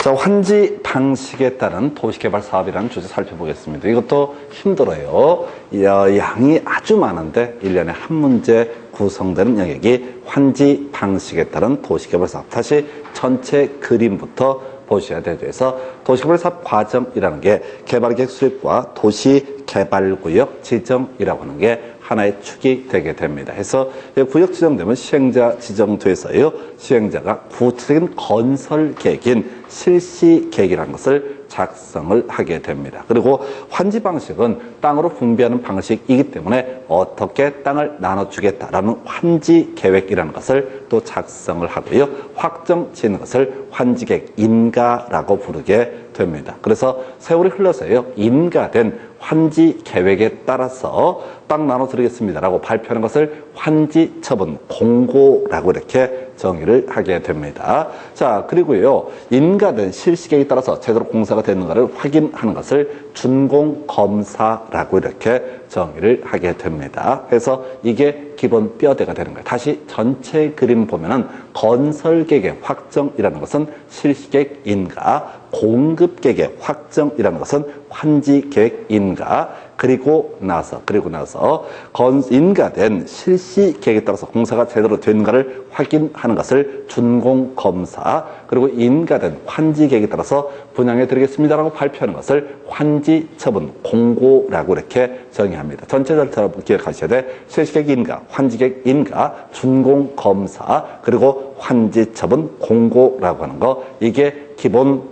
자, 환지 방식에 따른 도시개발 사업이라는 주제 살펴보겠습니다. 이것도 힘들어요. 양이 아주 많은데 1년에 한 문제 구성되는 영역이 환지 방식에 따른 도시개발 사업. 다시 전체 그림부터 보셔야 되죠. 그래서 도시개발 사업 과정이라는 게 개발계획 수립과 도시개발구역 지정이라고 하는 게 하나의 축이 되게 됩니다. 그래서 구역 지정되면 시행자 지정돼서요. 시행자가 구체적인 건설 계획인 실시 계획이라는 것을 작성을 하게 됩니다. 그리고 환지 방식은 땅으로 분배하는 방식이기 때문에 어떻게 땅을 나눠주겠다라는 환지 계획이라는 것을 또 작성을 하고요. 확정 짓는 것을 환지 계획 인가라고 부르게 됩니다. 그래서 세월이 흘러서요. 인가된 환지 계획에 따라서 땅 나눠드리겠습니다라고 발표하는 것을 환지 처분 공고라고 이렇게 정의를 하게 됩니다. 자, 그리고요. 인가된 실시계획에 따라서 제대로 공사가 되는가를 확인하는 것을 준공검사라고 이렇게 정의를 하게 됩니다. 그래서 이게 기본 뼈대가 되는 거예요. 다시 전체 그림 보면은 건설계획의 확정이라는 것은 실시계획 인가, 공급계획의 확정이라는 것은 환지계획 인가, 그리고 나서 인가된 실시 계획에 따라서 공사가 제대로 되는가를 확인하는 것을 준공검사, 그리고 인가된 환지 계획에 따라서 분양해 드리겠습니다라고 발표하는 것을 환지 처분 공고라고 이렇게 정의합니다. 전체 절차를 기억하셔야 돼. 실시 계획 인가, 환지 계획 인가, 준공검사, 그리고 환지 처분 공고라고 하는 거, 이게 기본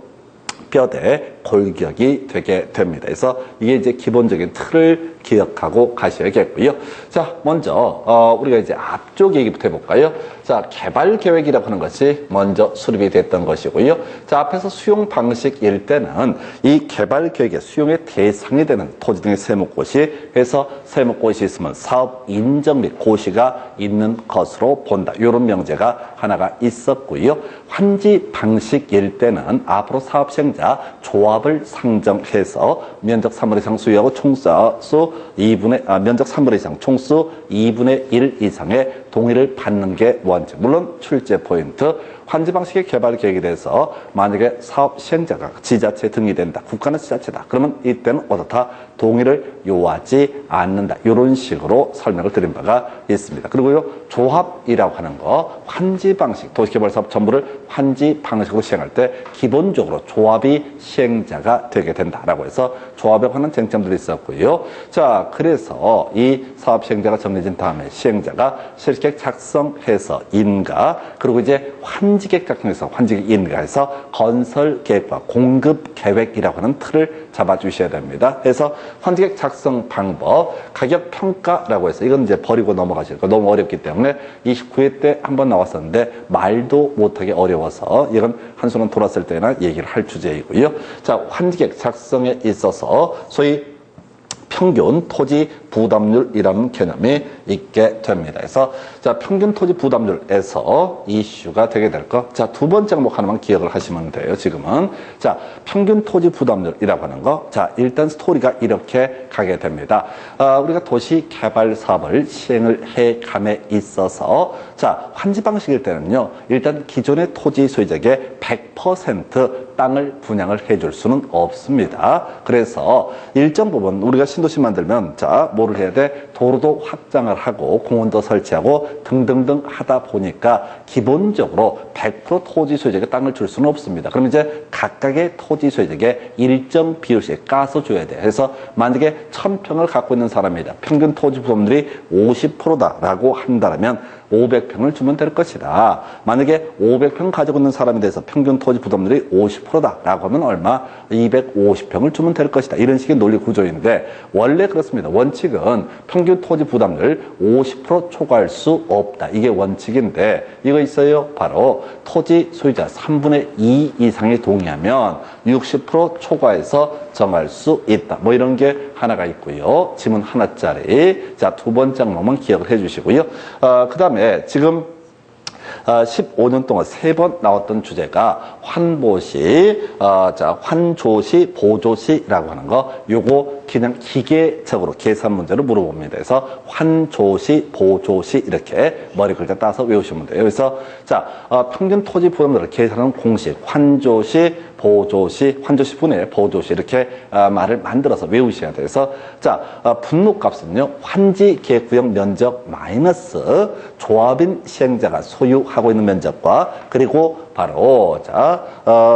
뼈대 골격이 되게 됩니다. 그래서 이게 이제 기본적인 틀을 기억하고 가셔야겠고요. 자, 먼저 우리가 이제 앞쪽 얘기부터 해볼까요? 자, 개발 계획이라고 하는 것이 먼저 수립이 됐던 것이고요. 자, 앞에서 수용 방식일 때는 이 개발 계획의 수용의 대상이 되는 토지 등의 세무고시, 그래서 세무고시 있으면 사업 인정 및 고시가 있는 것으로 본다. 이런 명제가 하나가 있었고요. 환지 방식일 때는 앞으로 사업 시행자 조합을 상정해서 면적 3분의 이상 수용하고 총수 2분의 면적 3분의 이상 총수 2분의 1 이상의 동의를 받는 게 원칙. 물론 출제 포인트. 환지 방식의 개발 계획에 대해서 만약에 사업 시행자가 지자체에 등기된다. 국가는 지자체다. 그러면 이때는 어떻다? 동의를 요하지 않는다. 이런 식으로 설명을 드린 바가 있습니다. 그리고요, 조합이라고 하는 거, 환지 방식, 도시개발 사업 전부를 환지 방식으로 시행할 때 기본적으로 조합이 시행자가 되게 된다라고 해서 조합에 관한 쟁점들이 있었고요. 자, 그래서 이 사업 시행자가 정해진 다음에 시행자가 실시계획 작성해서 인가, 그리고 이제 환지계획 작성해서 환지계획 인가해서 건설계획과 공급계획이라고 하는 틀을 잡아주셔야 됩니다. 그래서 환지계획 작성 방법, 가격평가라고 해서 이건 이제 버리고 넘어가실 거 너무 어렵기 때문에 29회 때 한번 나왔었는데 말도 못하게 어려워서 이건 한순간 돌았을 때나 얘기를 할 주제이고요. 자, 환지계획 작성에 있어서 소위 평균 토지 부담률이라는 개념이 있게 됩니다. 그래서 자, 평균 토지 부담률에서 이슈가 되게 될 거. 자, 두 번째 항목 하나만 기억을 하시면 돼요. 지금은 자, 평균 토지 부담률이라고 하는 거. 자, 일단 스토리가 이렇게 가게 됩니다. 우리가 도시 개발 사업을 시행을 해감에 있어서 자, 환지 방식일 때는요. 일단 기존의 토지 소유자에게 100% 땅을 분양을 해줄 수는 없습니다. 그래서 일정 부분 우리가 신도시 만들면 자, 뭐를 해야 돼? 도로도 확장을 하고 공원도 설치하고 등등등 하다 보니까 기본적으로 100% 토지 소유자에게 땅을 줄 수는 없습니다. 그럼 이제 각각의 토지 소유자에게 일정 비율씩 까서 줘야 돼. 그래서 만약에 1000평을 갖고 있는 사람이다. 평균 토지 부담률이 50%다라고 한다면 500평을 주면 될 것이다. 만약에 500평 가지고 있는 사람에 대해서 평균 토지 부담률이 50%다라고 하면 얼마? 250평을 주면 될 것이다. 이런 식의 논리 구조인데 원래 그렇습니다. 원칙은 평균 토지 부담률 50% 초과할 수 없다. 이게 원칙인데 이거 있어요. 바로 토지 소유자 3분의 2 이상이 동의하면 60% 초과해서 정할 수 있다. 뭐 이런 게 하나가 있고요. 지문 하나짜리. 자, 두 번째 항목만 기억을 해 주시고요. 그 다음에 지금 15년 동안 3번 나왔던 주제가 환보시, 환조시, 보조시라고 하는 거, 요거 그냥 기계적으로 계산 문제로 물어봅니다. 그래서 환조시, 보조시 이렇게 머리 글자 따서 외우시면 돼요. 그래서 자, 평균 토지 부담률을 계산하는 공식, 환조시, 보조시, 환조시 분해, 보조시 이렇게 말을 만들어서 외우셔야 돼서 자, 분모값은요. 환지 계획구역 면적 마이너스 조합인 시행자가 소유하고 있는 면적과 그리고 바로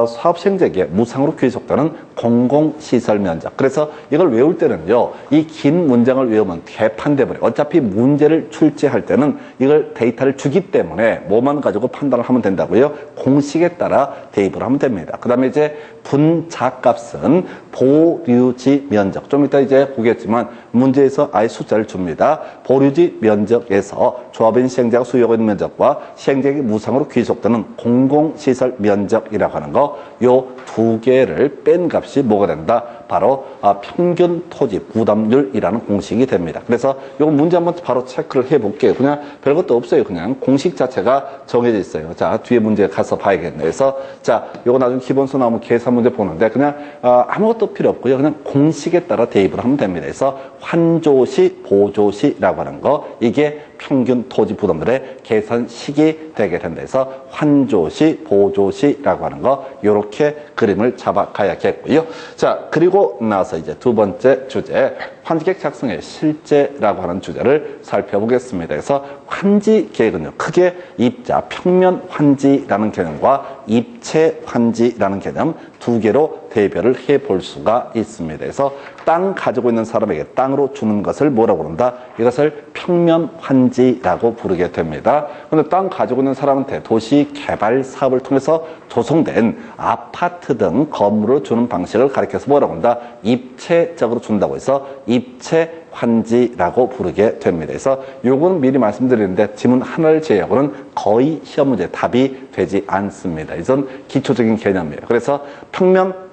사업 시행자에게 무상으로 귀속되는 공공시설 면적. 그래서 이걸 외울 때는요. 이 긴 문장을 외우면 개판돼 버려요. 어차피 문제를 출제할 때는 이걸 데이터를 주기 때문에 뭐만 가지고 판단을 하면 된다고요. 공식에 따라 대입을 하면 됩니다. 그 다음에 이제 분자값은 보류지 면적. 좀 이따 이제 보겠지만 문제에서 아예 숫자를 줍니다. 보류지 면적에서 조합인 시행자가 소유하고 있는 면적과 시행자에게 무상으로 귀속되는 공공시설 면적이라고 하는 거, 요 두 개를 뺀 값이 뭐가 된다? 바로 평균 토지 부담률이라는 공식이 됩니다. 그래서 요 문제 한번 바로 체크를 해볼게요. 그냥 별것도 없어요. 그냥 공식 자체가 정해져 있어요. 자, 뒤에 문제 가서 봐야겠네. 그래서 자, 요거 나중에 기본수 나오면 계산 문제 보는데 그냥 아무것도 필요 없고요. 그냥 공식에 따라 대입을 하면 됩니다. 그래서 환조시, 보조시라고 하는 거, 이게 평균 토지 부담률의 계산식이 되게 된다 해서 환조시, 보조시라고 하는 거, 요렇게 그림을 잡아가야겠고요. 자, 그리고 나서 이제 두 번째 주제, 환지계획 작성의 실제라고 하는 주제를 살펴보겠습니다. 그래서 환지계획은요, 크게 입자, 평면 환지라는 개념과 입체 환지라는 개념 두 개로 대별을 해볼 수가 있습니다. 그래서 땅 가지고 있는 사람에게 땅으로 주는 것을 뭐라고 부른다? 이것을 평면 환지라고 부르게 됩니다. 그런데 땅 가지고 있는 사람한테 도시 개발 사업을 통해서 조성된 아파트 등 건물을 주는 방식을 가리켜서 뭐라고 한다? 입체적으로 준다고 해서 입체 환지라고 부르게 됩니다. 그래서 요거는 미리 말씀드리는데 지문 하나를 제외하고는 거의 시험 문제 답이 되지 않습니다. 이건 기초적인 개념이에요. 그래서 평면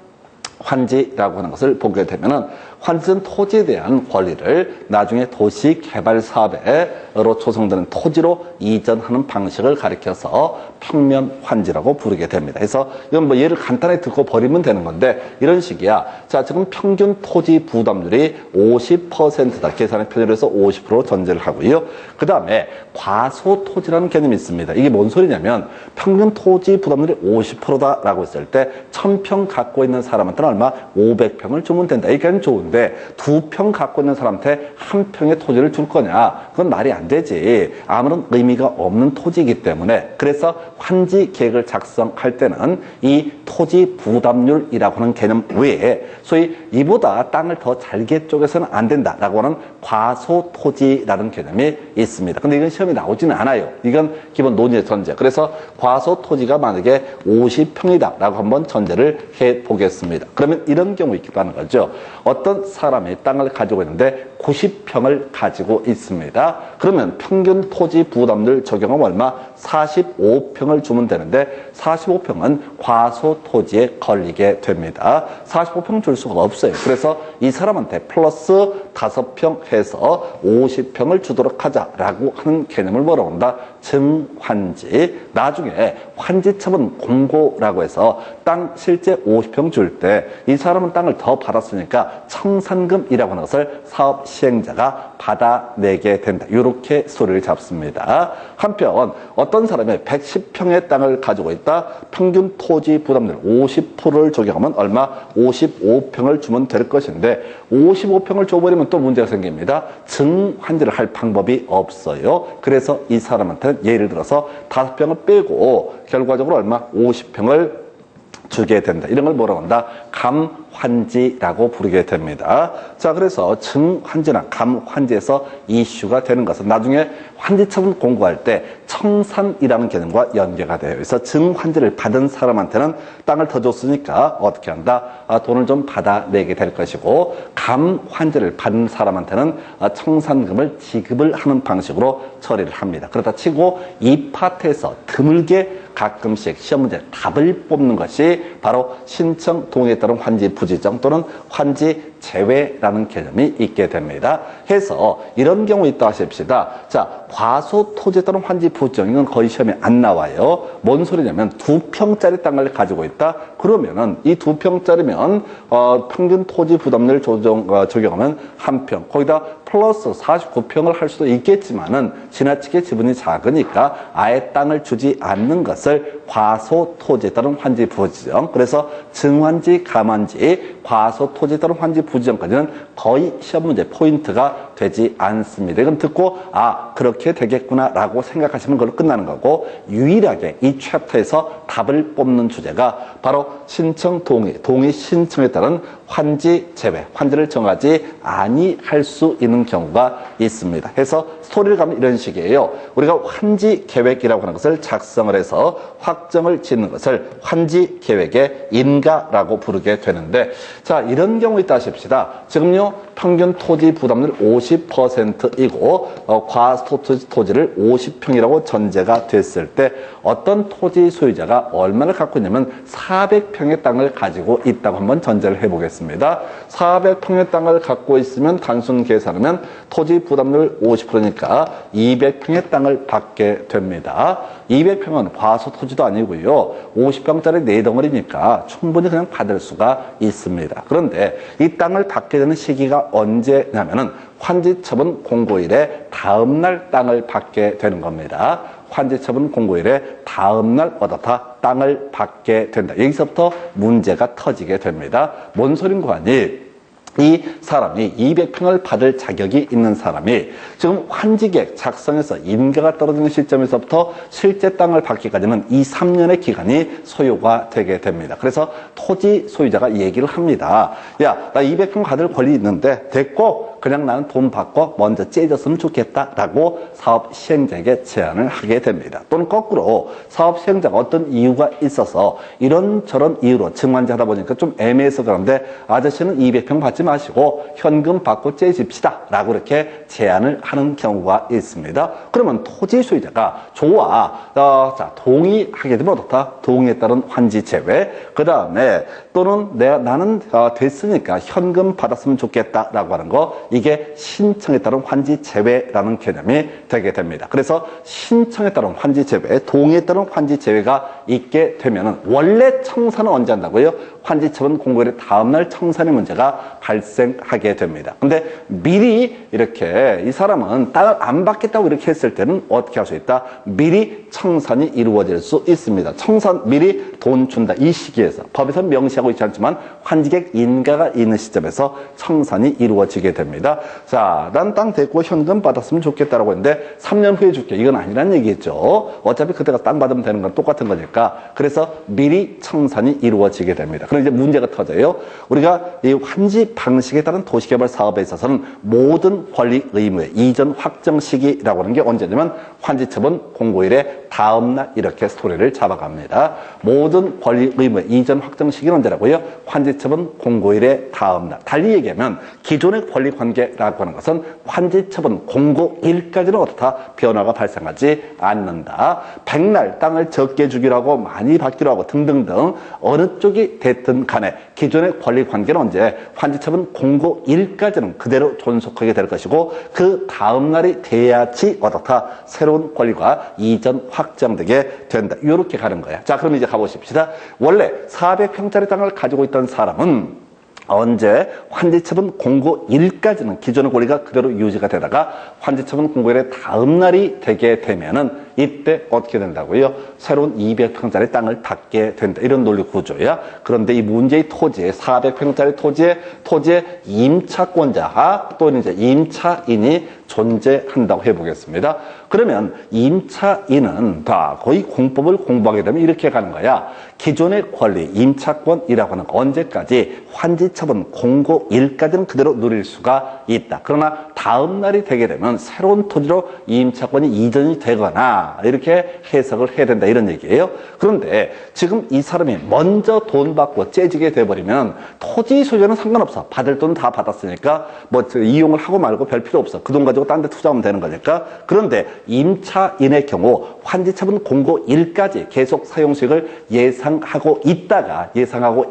환지라고 하는 것을 보게 되면은 환지는 토지에 대한 권리를 나중에 도시 개발 사업으로 조성되는 토지로 이전하는 방식을 가리켜서 평면 환지라고 부르게 됩니다. 그래서 이건 뭐 예를 간단히 듣고 버리면 되는 건데 이런 식이야. 자, 지금 평균 토지 부담률이 50%다. 계산의 편의로 해서 50% 전제를 하고요. 그 다음에 과소토지라는 개념이 있습니다. 이게 뭔 소리냐면 평균 토지 부담률이 50%다라고 했을 때 1000평 갖고 있는 사람한테는 얼마? 500평을 주면 된다. 이 개념이 좋은데 2평 갖고 있는 사람한테 1평의 토지를 줄 거냐? 그건 말이 안 되지. 아무런 의미가 없는 토지이기 때문에 그래서 환지 계획을 작성할 때는 이 토지 부담률이라고 하는 개념 외에 소위 이보다 땅을 더 잘게 쪼개서는 안 된다라고 하는 과소토지라는 개념이 있습니다. 근데 이건 시험에 나오지는 않아요. 이건 기본 논의의 전제. 그래서 과소토지가 만약에 50평이다라고 한번 전제를 해 보겠습니다. 그러면 이런 경우 있기도 하는 거죠. 어떤 사람이 땅을 가지고 있는데 90평을 가지고 있습니다. 그러면 평균 토지 부담률 적용하면 얼마? 45평을 주면 되는데 45평은 과소토지에 걸리게 됩니다. 45평 줄 수가 없어요. 그래서 이 사람한테 플러스 5평 해서 50평을 주도록 하자라고 하는 개념을 뭐라고 한다? 증환지. 나중에 환지처분 공고라고 해서 땅 실제 50평 줄 때 이 사람은 땅을 더 받았으니까 청산금이라고 하는 것을 사업 시행자가 받아내게 된다. 이렇게 소리를 잡습니다. 한편 어떤 사람이 110평의 땅을 가지고 있다. 평균 토지 부담률 50%를 적용하면 얼마? 55평을 주면 될 것인데 55평을 줘버리면 또 문제가 생깁니다. 증환지를 할 방법이 없어요. 그래서 이 사람한테는 예를 들어서 5평을 빼고 결과적으로 얼마? 50평을 주게 된다. 이런 걸 뭐라고 한다? 감환지라고 부르게 됩니다. 자, 그래서 증환지나 감환지에서 이슈가 되는 것은 나중에 환지처분 공고할 때 청산이라는 개념과 연계가 돼요. 그래서 증환지를 받은 사람한테는 땅을 더 줬으니까 어떻게 한다? 돈을 좀 받아내게 될 것이고 감환지를 받은 사람한테는 청산금을 지급을 하는 방식으로 처리를 합니다. 그렇다 치고 이 파트에서 드물게 가끔씩 시험 문제 답을 뽑는 것이 바로 신청 동의에 따른 환지 부지정 또는 환지 제외라는 개념이 있게 됩니다. 해서 이런 경우 있다 하십시다. 자, 과소 토지에 따른 환지 부지정은 거의 시험에 안 나와요. 뭔 소리냐면 2평짜리 땅을 가지고 있다. 그러면은 이 2평짜리면 평균 토지 부담률 적용하면 1평. 거기다 플러스 49평을 할 수도 있겠지만은 지나치게 지분이 작으니까 아예 땅을 주지 않는 것을 과소토지에 따른 환지 부지정, 그래서 증환지, 감환지, 과소토지에 따른 환지 부지정까지는 거의 시험 문제 포인트가 되지 않습니다. 이건 듣고 그렇게 되겠구나 라고 생각하시면 그걸로 끝나는 거고, 유일하게 이 챕터에서 답을 뽑는 주제가 바로 신청 동의 신청에 따른 환지 제외, 환지를 정하지 아니할 수 있는 경우가 있습니다. 해서 스토리를 가면 이런 식이에요. 우리가 환지 계획이라고 하는 것을 작성을 해서 확정을 짓는 것을 환지 계획의 인가라고 부르게 되는데, 자, 이런 경우 있다 하십시다. 지금요, 평균 토지 부담률 50%이고 과소토지 토지를 50평이라고 전제가 됐을 때 어떤 토지 소유자가 얼마나 갖고 있냐면 400평의 땅을 가지고 있다고 한번 전제를 해보겠습니다. 400평의 땅을 갖고 있으면 단순 계산하면 토지 부담률 50%니까 200평의 땅을 받게 됩니다. 200평은 과소토지도 아니고요. 50평짜리 4덩어리니까 충분히 그냥 받을 수가 있습니다. 그런데 이 땅을 받게 되는 시기가 언제냐면은 환지처분 공고일의 다음날 땅을 받게 되는 겁니다. 환지처분 공고일의 다음날 어떻다? 땅을 받게 된다. 여기서부터 문제가 터지게 됩니다. 뭔 소린가 하니, 이 사람이 200평을 받을 자격이 있는 사람이 지금 환지계획 작성해서 인가가 떨어지는 시점에서부터 실제 땅을 받기까지는 이 3년의 기간이 소요가 되게 됩니다. 그래서 토지 소유자가 얘기를 합니다. 야, 나 200평 받을 권리 있는데 됐고 그냥 나는 돈 받고 먼저 째졌으면 좋겠다라고 사업 시행자에게 제안을 하게 됩니다. 또는 거꾸로 사업 시행자가 어떤 이유가 있어서 이런저런 이유로 증환제 하다 보니까 좀 애매해서 그런데 아저씨는 200평 받지 마시고 현금 받고 째집시다 라고 이렇게 제안을 하는 경우가 있습니다. 그러면 토지 소유자가 좋아, 자, 동의하게 되면 어떻다? 동의에 따른 환지 제외, 그 다음에 또는 나는 됐으니까 현금 받았으면 좋겠다라고 하는 거, 이게 신청에 따른 환지 제외라는 개념이 되게 됩니다. 그래서 신청에 따른 환지 제외, 동의에 따른 환지 제외가 있게 되면은 원래 청산은 언제 한다고요? 환지처분 공고일의 다음날 청산의 문제가 발생하게 됩니다. 근데 미리 이렇게 이 사람은 땅을 안 받겠다고 이렇게 했을 때는 어떻게 할 수 있다? 미리 청산이 이루어질 수 있습니다. 청산, 미리 돈 준다. 이 시기에서 법에서 명시하고 있지 않지만 환지계획 인가가 있는 시점에서 청산이 이루어지게 됩니다. 자, 난 땅 됐고 현금 받았으면 좋겠다라고 했는데 3년 후에 줄게. 이건 아니란 얘기겠죠. 어차피 그때가 땅 받으면 되는 건 똑같은 거니까. 그래서 미리 청산이 이루어지게 됩니다. 그럼 이제 문제가 터져요. 우리가 이 환지 방식에 따른 도시개발 사업에 있어서는 모든 권리 의무의 이전 확정 시기라고 하는 게 언제냐면 환지처분 공고일의 다음날 이렇게 스토리를 잡아갑니다. 모든 권리 의무의 이전 확정 시기는 언제라고요? 환지처분 공고일의 다음날. 달리 얘기하면 기존의 권리 관계라고 하는 것은 환지처분 공고일까지는 어떻다? 변화가 발생하지 않는다. 백날 땅을 적게 주기로 하고 많이 받기로 하고 등등등 어느 쪽이 됐든 간에 기존의 권리 관계는 언제? 환지처분 공고일까지는 그대로 존속하게 될 것이고 그 다음날이 돼야지 어떻다? 새로운 권리가 이전 확정되게 된다. 이렇게 가는 거야. 자, 그럼 이제 가보십시다. 원래 400평짜리 땅을 가지고 있던 사람은 언제 환지처분 공고일까지는 기존의 권리가 그대로 유지가 되다가 환지처분 공고일의 다음 날이 되게 되면은 이때 어떻게 된다고요? 새로운 200평짜리 땅을 받게 된다. 이런 논리 구조야. 그런데 이 문제의 토지에 400평짜리 토지에 임차권자 또는 이제 임차인이 존재한다고 해보겠습니다. 그러면 임차인은 다 거의 공법을 공부하게 되면 이렇게 가는 거야. 기존의 권리, 임차권이라고 하는 거 언제까지? 환지처분 공고일까지는 그대로 누릴 수가 있다. 그러나 다음 날이 되게 되면 새로운 토지로 임차권이 이전이 되거나 이렇게 해석을 해야 된다. 이런 얘기예요. 그런데 지금 이 사람이 먼저 돈 받고 째지게 돼버리면 토지 소유자는 상관없어. 받을 돈 다 받았으니까 뭐 이용을 하고 말고 별 필요 없어. 그 돈 가지고 딴 데 투자하면 되는 거니까. 그런데 임차인의 경우 환지처분 공고일까지 계속 사용수익을 예상하고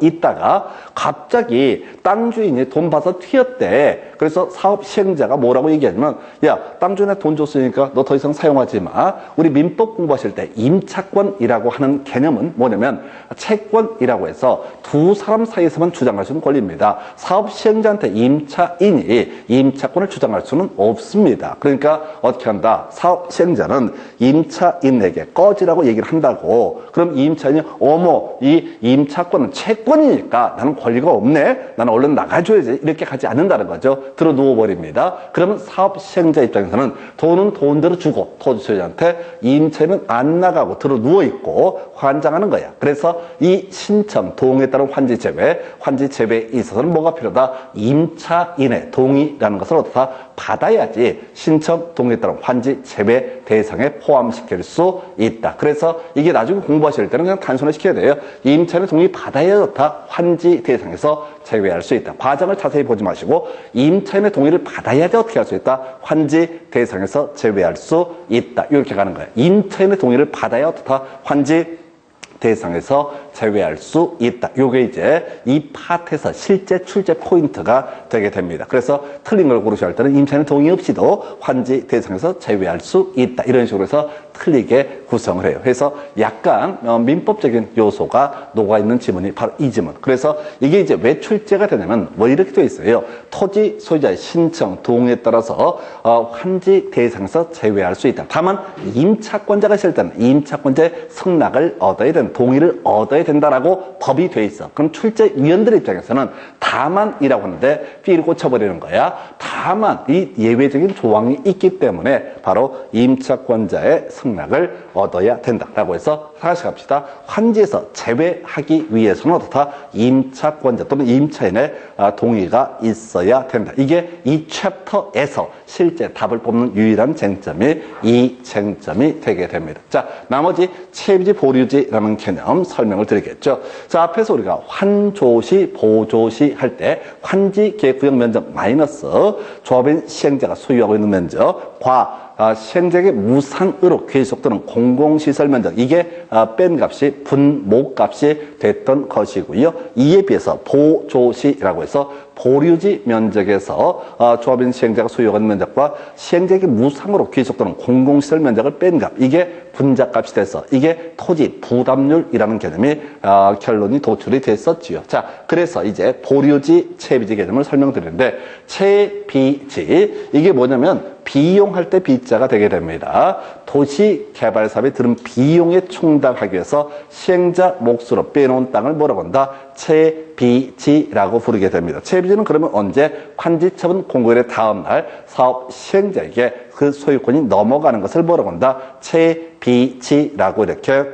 있다가 갑자기 땅 주인이 돈 받아서 튀었대. 그래서 사업 시행자가 뭐라고 얘기하냐면 야, 땅 주인에 돈 줬으니까 너 더 이상 사용하지 마. 우리 민법 공부하실 때 임차권이라고 하는 개념은 뭐냐면 채권이라고 해서 두 사람 사이에서만 주장할 수 있는 권리입니다. 사업 시행자한테 임차인이 임차권을 주장할 수는 없습니다. 그러니까 어떻게 한다? 사업 시행자는 임차인에게 꺼지라고 얘기를 한다고. 그럼 임차인이 어머 이 임차권은 채권이니까 나는 권리가 없네. 나는 얼른 나가줘야지. 이렇게 가지 않는다는 거죠. 들어 누워버립니다. 그러면 사업 시행자 입장에서는 돈은 돈대로 주고 토지 소유자한테 임차인은 안 나가고 들어 누워있고 환장하는 거야. 그래서 이 신청, 동의에 따른 환지 제외, 환지 제외에 있어서는 뭐가 필요하다? 임차인의 동의라는 것을 어떻다? 받아야지 신청, 동의에 따른 환지 제외 대상에 포함시킬 수 있다. 그래서 이게 나중에 공부하실 때는 그냥 단순화시켜야 돼요. 임차인의 동의 받아야 좋다. 환지 대상에서 제외할 수 있다. 과정을 자세히 보지 마시고 임차인의 동의를 받아야지 어떻게 할 수 있다. 환지 대상에서 제외할 수 있다. 이렇게 가는 거예요. 임차인의 동의를 받아야 어떻다. 환지 대상에서 제외할 수 있다. 요게 이제 이 파트에서 실제 출제 포인트가 되게 됩니다. 그래서 틀린 걸 고르셔야 할 때는 임차인 동의 없이도 환지 대상에서 제외할 수 있다. 이런 식으로 해서 틀리게 구성을 해요. 그래서 약간 민법적인 요소가 녹아있는 지문이 바로 이 지문. 그래서 이게 이제 왜 출제가 되냐면 뭐 이렇게 되어 있어요. 토지 소유자의 신청, 동의에 따라서 환지 대상에서 제외할 수 있다. 다만 임차권자가 있을 때는 임차권자의 승낙을 얻어야 된다. 동의를 얻어야 된다라고 법이 돼 있어. 그럼 출제위원들 입장에서는 다만이라고 하는데 삐를 꽂혀버리는 거야. 다만 이 예외적인 조항이 있기 때문에 바로 임차권자의 승낙을 얻어야 된다라고 해서 다시 갑시다. 환지에서 제외하기 위해서는 어떻다? 임차권자 또는 임차인의 동의가 있어야 된다. 이게 이 챕터에서 실제 답을 뽑는 유일한 쟁점이 이 쟁점이 되게 됩니다. 자, 나머지 채비지 보류지라는 개념 설명을 드리겠죠. 자, 앞에서 우리가 환조시, 보조시 할 때 환지 계획구역 면적 마이너스 조합인 시행자가 소유하고 있는 면적과 시행자에게 무상으로 계속되는 공공시설 면적, 이게 뺀 값이 분모 값이 됐던 것이고요. 이에 비해서 보조시라고 해서 보류지 면적에서 조합인 시행자가 소유하는 면적과 시행자에게 무상으로 계속되는 공공시설 면적을 뺀 값, 이게 분자값이 돼서 이게 토지 부담률이라는 개념이 결론이 도출이 됐었지요. 자, 그래서 이제 보류지, 채비지 개념을 설명드리는데 채비지, 이게 뭐냐면 비용할 때 비자가 되게 됩니다. 도시개발 사업에 들은 비용에 충당하기 위해서 시행자 몫으로 빼놓은 땅을 뭐라고 한다? 채비지라고 부르게 됩니다. 채비지는 그러면 언제? 환지처분 공고일의 다음 날 사업 시행자에게 그 소유권이 넘어가는 것을 뭐라고 한다? 채비지라고 이렇게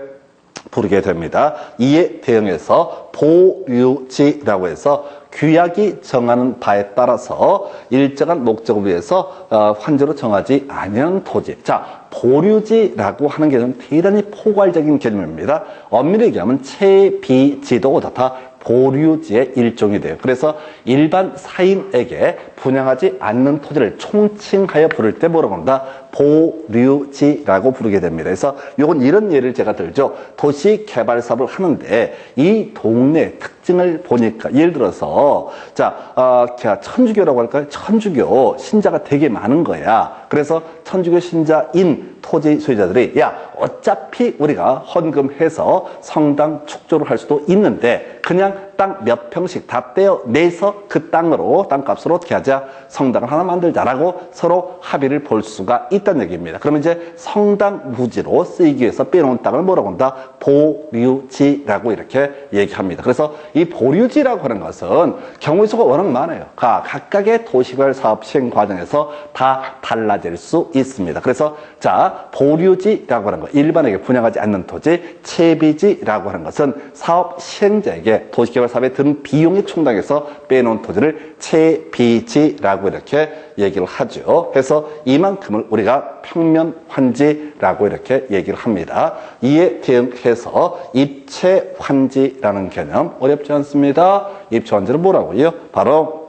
부르게 됩니다. 이에 대응해서 보류지라고 해서 규약이 정하는 바에 따라서 일정한 목적을 위해서 환지로 정하지 않은 토지. 자, 보류지라고 하는 개념은 대단히 포괄적인 개념입니다. 엄밀히 얘기하면 채비지도 어떻다? 보류지의 일종이 돼요. 그래서 일반 사인에게 분양하지 않는 토지를 총칭하여 부를 때 뭐라고 한다? 보류지라고 부르게 됩니다. 그래서 요건 이런 예를 제가 들죠. 도시 개발 사업을 하는데 이 동네 특징을 보니까 예를 들어서 자, 천주교라고 할까요? 천주교 신자가 되게 많은 거야. 그래서 천주교 신자인 토지 소유자들이 야, 어차피 우리가 헌금해서 성당 축조를 할 수도 있는데 그냥 땅 몇 평씩 다 떼어 내서 그 땅으로, 땅값으로 어떻게 하자? 성당을 하나 만들자라고 서로 합의를 볼 수가 있다는 얘기입니다. 그러면 이제 성당 무지로 쓰이기 위해서 빼놓은 땅을 뭐라고 한다? 보류지라고 이렇게 얘기합니다. 그래서 이 보류지라고 하는 것은 경우의 수가 워낙 많아요. 각각의 도시개발 사업 시행 과정에서 다 달라질 수 있습니다. 그래서 자, 보류지라고 하는 것, 일반에게 분양하지 않는 토지, 채비지라고 하는 것은 사업 시행자에게 도시개발 사업에 드는 비용에 충당해서 빼놓은 토지를 채비지라고 이렇게 얘기를 하죠. 그래서 이만큼을 우리가 평면 환지라고 이렇게 얘기를 합니다. 이에 대응해서 입체 환지라는 개념 어렵지 않습니다. 입체 환지는 뭐라고요? 바로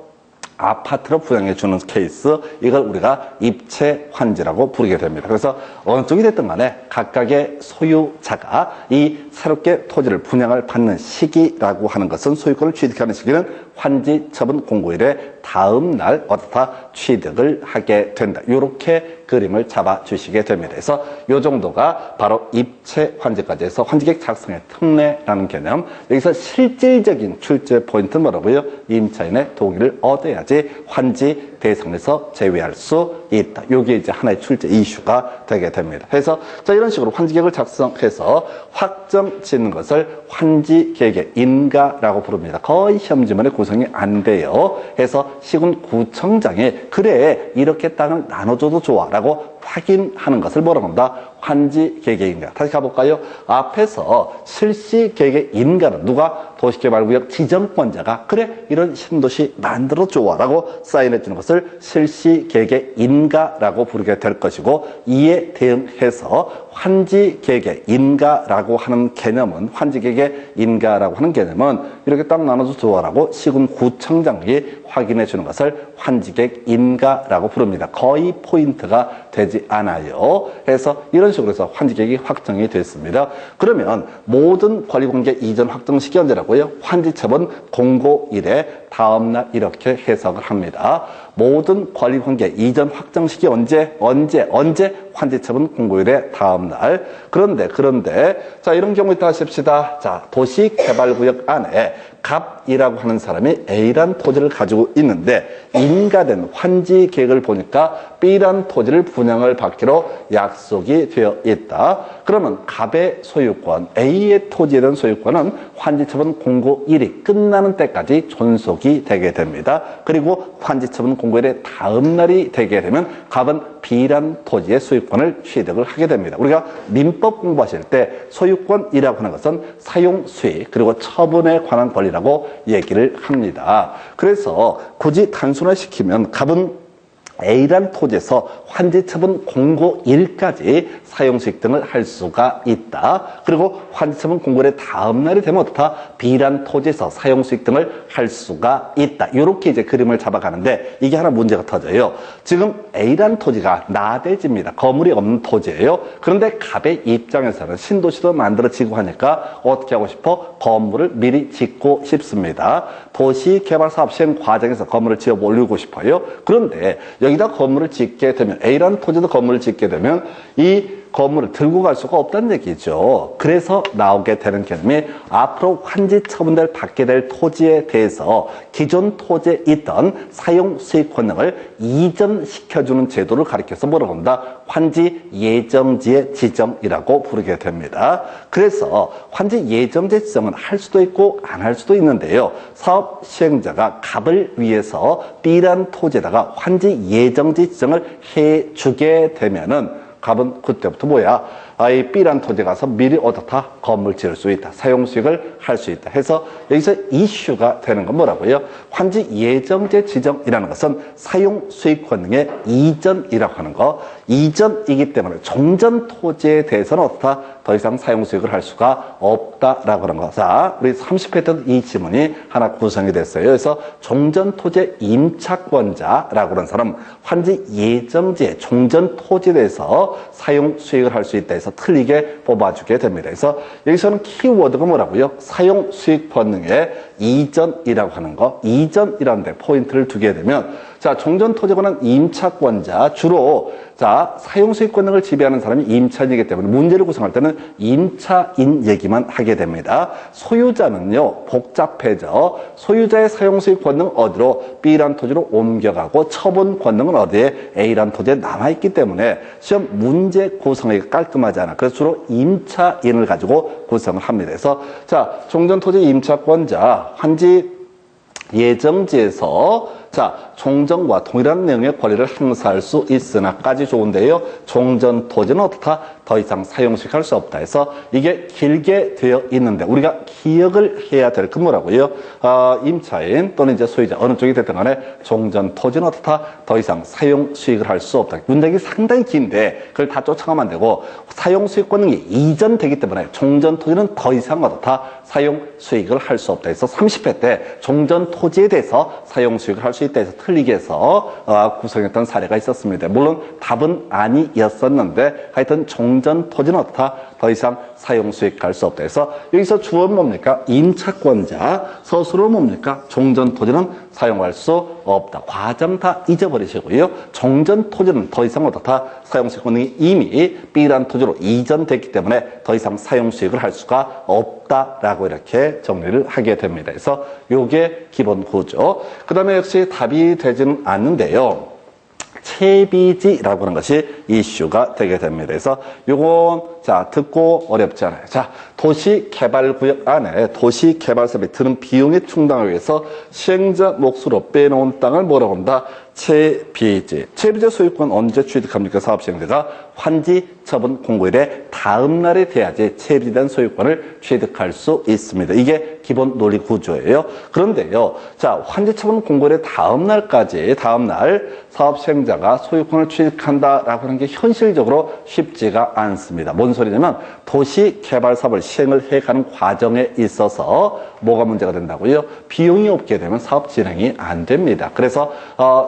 아파트로 분양해 주는 케이스, 이걸 우리가 입체 환지라고 부르게 됩니다. 그래서 어느 쪽이 됐든 간에 각각의 소유자가 이 새롭게 토지를 분양을 받는 시기라고 하는 것은, 소유권을 취득하는 시기는 환지 처분 공고일의 다음 날 어떻다 취득을 하게 된다. 이렇게 그림을 잡아주시게 됩니다. 그래서 이 정도가 바로 입체 환지까지 해서 환지계획 작성의 특례라는 개념. 여기서 실질적인 출제 포인트는 뭐라고요? 임차인의 동의를 얻어야지 환지 대상에서 제외할 수 있다. 이게 이제 하나의 출제 이슈가 되게 됩니다. 그래서 자, 이런 식으로 환지계획을 작성해서 확정 짓는 것을 환지계획의 인가라고 부릅니다. 거의 시험 지문에 구성이 안 돼요. 해서 시군구청장이 그래 이렇게 땅을 나눠줘도 좋아라고 확인하는 것을 뭐라고 한다? 환지계획의 인가. 다시 가볼까요? 앞에서 실시계획의 인가는 누가? 도시개발구역 지정권자가 그래 이런 신도시 만들어줘라고 사인해 주는 것을 실시계획의 인가라고 부르게 될 것이고, 이에 대응해서 환지계획의 인가라고 하는 개념은, 환지계획의 인가라고 하는 개념은 이렇게 딱 나눠서 줘라고 시군구청장이 확인해 주는 것을 환지계획 인가라고 부릅니다. 거의 포인트가 되지 않아요. 그래서 이런 식으로 해서 환지계획이 확정이 됐습니다. 그러면 모든 권리관계 이전 확정 시기 언제라고요? 환지처분 공고일에 다음날 이렇게 해석을 합니다. 모든 권리관계 이전 확정 시기 언제? 환지처분 공고일의 다음날. 그런데 자, 이런 경우 있다 하십시다. 자, 도시개발구역 안에 갑이라고 하는 사람이 A란 토지를 가지고 있는데 인가된 환지 계획을 보니까 B란 토지를 분양을 받기로 약속이 되어 있다. 그러면 갑의 소유권, A의 토지에 대한 소유권은 환지처분 공고일이 끝나는 때까지 존속이 되게 됩니다. 그리고 환지처분 공고일의 다음 날이 되게 되면 갑은 B란 토지의 소유권을 취득을 하게 됩니다. 우리가 민법 공부하실 때 소유권이라고 하는 것은 사용, 수익, 그리고 처분에 관한 권리라고 얘기를 합니다. 그래서 굳이 단순화시키면 갑은 A란 토지에서 환지처분 공고일까지 사용수익 등을 할 수가 있다. 그리고 환지처분 공고일의 다음 날이 되면 어떻다? B란 토지에서 사용수익 등을 할 수가 있다. 이렇게 이제 그림을 잡아가는데 이게 하나 문제가 터져요. 지금 A란 토지가 나대지입니다. 건물이 없는 토지예요. 그런데 갑의 입장에서는 신도시도 만들어지고 하니까 어떻게 하고 싶어? 건물을 미리 짓고 싶습니다. 도시개발사업 시행 과정에서 건물을 지어 올리고 싶어요. 그런데 여기다 건물을 짓게 되면, A라는 토지도 건물을 짓게 되면 이 건물을 들고 갈 수가 없다는 얘기죠. 그래서 나오게 되는 개념이 앞으로 환지 처분을 받게 될 토지에 대해서 기존 토지에 있던 사용 수익 권능을 이전시켜주는 제도를 가리켜서 뭐라고 한다? 환지 예정지의 지정이라고 부르게 됩니다. 그래서 환지 예정지 지정은 할 수도 있고 안 할 수도 있는데요. 사업 시행자가 갑을 위해서 B란 토지에다가 환지 예정지 지정을 해주게 되면은 갑은 그때부터 뭐야? 이 B란 토지에 가서 미리 어떻다? 건물 지을 수 있다. 사용 수익을 할 수 있다. 해서 여기서 이슈가 되는 건 뭐라고요? 환지 예정지 지정이라는 것은 사용 수익 권능의 이전이라고 하는 거. 이전이기 때문에 종전 토지에 대해서는 어떻다? 더 이상 사용 수익을 할 수가 없다라고 하는 거. 자, 우리 30회 때 이 지문이 하나 구성이 됐어요. 그래서 종전 토지의 임차권자라고 하는 사람, 환지 예정지의 종전 토지에 대해서 사용 수익을 할 수 있다 해서 틀리게 뽑아주게 됩니다. 그래서 여기서는 키워드가 뭐라고요? 사용 수익 권능의 이전이라고 하는 거. 이전이라는 데 포인트를 두게 되면, 자, 종전 토지권은 임차권자, 주로 자, 사용 수익 권능을 지배하는 사람이 임차인이기 때문에 문제를 구성할 때는 임차인 얘기만 하게 됩니다. 소유자는요, 복잡해져. 소유자의 사용 수익 권능 어디로? B란 토지로 옮겨가고 처분 권능은 어디에? A란 토지에 남아있기 때문에 시험 문제 구성이 깔끔하지 않아. 그래서 주로 임차인을 가지고 구성을 합니다. 그래서 자, 종전 토지 임차권자, 환지 예정지에서 자, 종전과 동일한 내용의 권리를 행사할 수 있으나까지 좋은데요. 종전 토지는 어떻다? 더 이상 사용수익할 수 없다 해서 이게 길게 되어 있는데 우리가 기억을 해야 될 건 뭐라고요? 임차인 또는 이제 소유자 어느 쪽이 됐든 간에 종전 토지는 어떻다? 더 이상 사용수익을 할 수 없다. 문장이 상당히 긴데 그걸 다 쫓아가면 안 되고 사용수익 권능이 이전되기 때문에 종전 토지는 더 이상 어떻다? 사용수익을 할 수 없다 해서 30회 때 종전 토지에 대해서 사용수익을 할 수 있다 해서 틀리게 해서 구성했던 사례가 있었습니다. 물론 답은 아니었었는데 하여튼 종전 토지는 어떻다? 더 이상 사용 수익할 수 없다 해서 여기서 주어는 뭡니까? 임차권자, 서술은 뭡니까? 종전 토지는 사용할 수 없다. 과정 다 잊어버리시고요. 종전 토지는 더 이상 어떻다? 사용 수익 권능이 이미 B라는 토지로 이전됐기 때문에 더 이상 사용 수익을 할 수가 없다라고 이렇게 정리를 하게 됩니다. 그래서 요게 기본 구조. 그 다음에 역시 답이 되지는 않는데요. 채비지라고 하는 것이 이슈가 되게 됩니다. 그래서 요건 자 듣고 어렵지 않아요. 자 도시개발구역 안에 도시개발사업에 드는 비용의 충당을 위해서 시행자 몫으로 빼놓은 땅을 뭐라고 한다? 채비지. 채비지 소유권 언제 취득합니까? 사업시행자가 환지 처분 공고일에 다음 날에 돼야지 채비지에 대한 소유권을 취득할 수 있습니다. 이게 기본 논리 구조예요. 그런데요, 자 환지 처분 공고일에 다음 날까지 다음 날 사업시행자가 소유권을 취득한다라고 하는 게 현실적으로 쉽지가 않습니다. 뭔 소리냐면 도시개발 사업을 시행을 해가는 과정에 있어서 뭐가 문제가 된다고요? 비용이 없게 되면 사업 진행이 안 됩니다. 그래서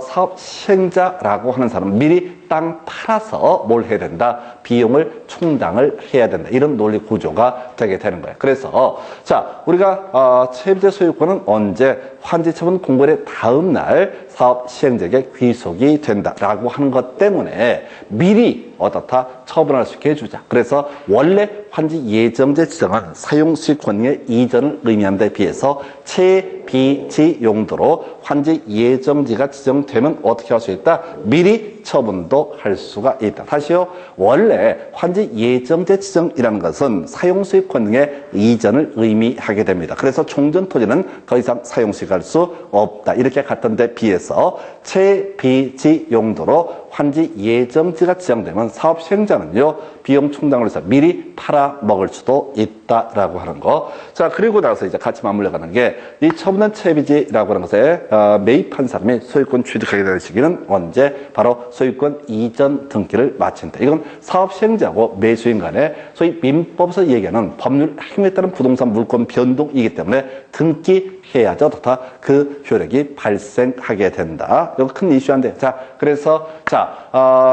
사업 시행자라고 하는 사람은 미리 땅 팔아서 뭘 해야 된다? 비용을 충당을 해야 된다. 이런 논리 구조가 되게 되는 거예요. 그래서 자 우리가 채비지 소유권은 언제 환지 처분 공고일의 다음 날 사업 시행자에게 귀속이 된다라고 하는 것 때문에 미리 어떻다 처분할 수 있게 해주자. 그래서 원래 환지 예정제 지정은 사용 수익 권의 이전을 의미하는 데 비해서 채비지 용도로 환지 예정지가 지정되면 어떻게 할 수 있다? 미리 처분도 할 수가 있다. 다시요. 원래 환지 예정제 지정이라는 것은 사용 수익 권의 이전을 의미하게 됩니다. 그래서 종전 토지는 더 이상 사용 수익할 수 없다. 이렇게 갔던 데 비해서 채비지 용도로 환지 예정지가 지정되면 사업 시행자는요 비용 충당을 해서 미리 팔아 먹을 수도 있다라고 하는 거. 자 그리고 나서 이제 같이 맞물려 가는 게 이 처분한 채비지라고 하는 것에 매입한 사람이 소유권 취득하게 되는 시기는 언제? 바로 소유권 이전 등기를 마친다. 이건 사업 시행자하고 매수인 간에 소위 민법에서 얘기하는 법률 행위에 따른 부동산 물권 변동이기 때문에 등기해야죠. 다 그 효력이 발생하게 된다. 이거 큰 이슈인데 자 그래서